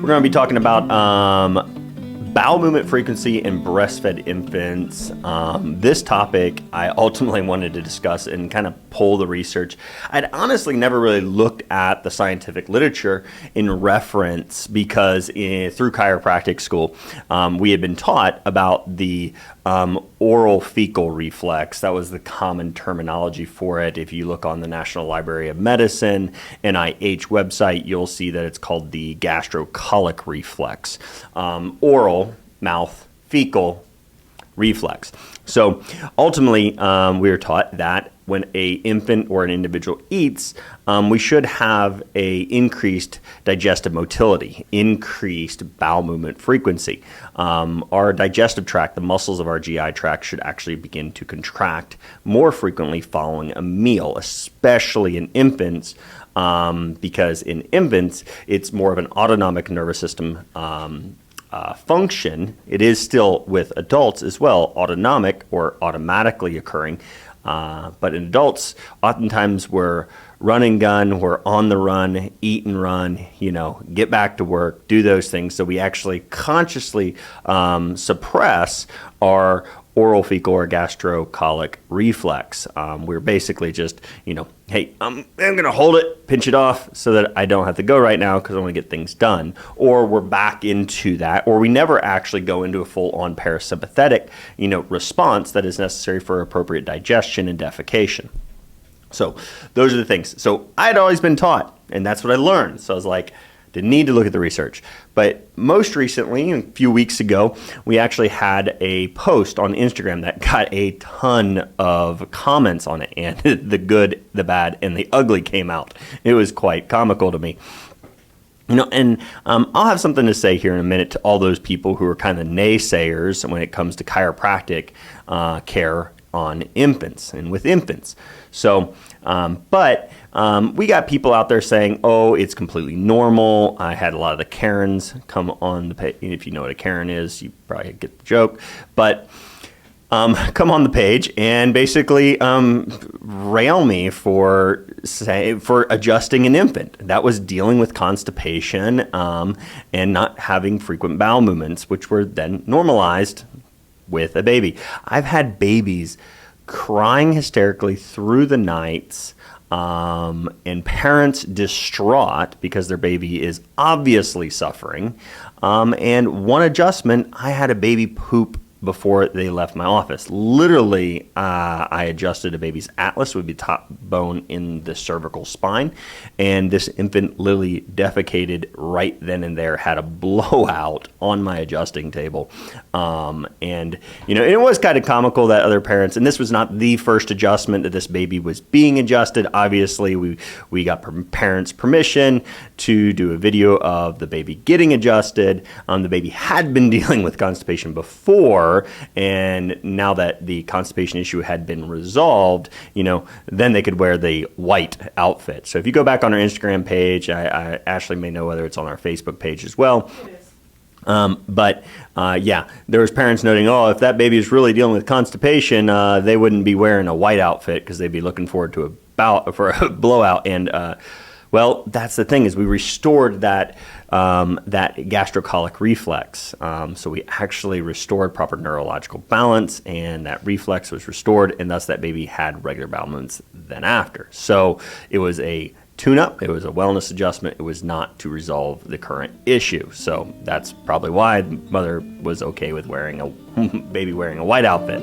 We're going to be talking about bowel movement frequency in breastfed infants. This topic I ultimately wanted to discuss and kind of pull the research. I'd honestly never really looked at the scientific literature in reference because through chiropractic school, we had been taught about the oral fecal reflex. That was the common terminology for it. If you look on the National Library of Medicine, NIH website, you'll see that it's called the gastrocolic reflex. Oral, mouth, fecal reflex. So ultimately, we were taught that when a infant or an individual eats, we should have a increased digestive motility, increased bowel movement frequency. Our digestive tract, the muscles of our GI tract, should actually begin to contract more frequently following a meal, especially in infants, because in infants, it's more of an autonomic nervous system function. It is still with adults as well, autonomic or automatically occurring. But in adults, oftentimes we're run and gun, we're on the run, eat and run, get back to work, do those things. So we actually consciously suppress our oral fecal or gastrocolic reflex. We're basically just, hey, I'm going to hold it, pinch it off so that I don't have to go right now because I want to get things done. Or we're back into that, or we never actually go into a full-on parasympathetic, response that is necessary for appropriate digestion and defecation. So those are the things. So I had always been taught, and that's what I learned. So I was like, didn't need to look at the research. But most recently, a few weeks ago, we actually had a post on Instagram that got a ton of comments on it, and the good, the bad, and the ugly came out. It was quite comical to me. And I'll have something to say here in a minute to all those people who are kind of naysayers when it comes to chiropractic care on infants and with infants. So, we got people out there saying, oh, it's completely normal. I had a lot of the Karens come on the page. If you know what a Karen is, you probably get the joke. But come on the page and basically rail me for adjusting an infant. That was dealing with constipation and not having frequent bowel movements, which were then normalized with a baby. I've had babies crying hysterically through the nights, and parents distraught because their baby is obviously suffering. And one adjustment, I had a baby poop before they left my office. Literally, I adjusted a baby's atlas, would be top bone in the cervical spine, and this infant literally defecated right then and there, had a blowout on my adjusting table. And it was kind of comical that other parents, and this was not the first adjustment that this baby was being adjusted. Obviously, we got parents' permission to do a video of the baby getting adjusted. The baby had been dealing with constipation before, and now that the constipation issue had been resolved, then they could wear the white outfit. So if you go back on our Instagram page, Ashley may know whether it's on our Facebook page as well. There was parents noting, if that baby is really dealing with constipation, they wouldn't be wearing a white outfit because they'd be looking forward to a blowout. And well, that's the thing, is we restored that gastrocolic reflex. So we actually restored proper neurological balance, and that reflex was restored, and thus that baby had regular bowel movements then after. So it was a tune-up, it was a wellness adjustment, it was not to resolve the current issue. So that's probably why mother was okay with wearing baby wearing a white outfit.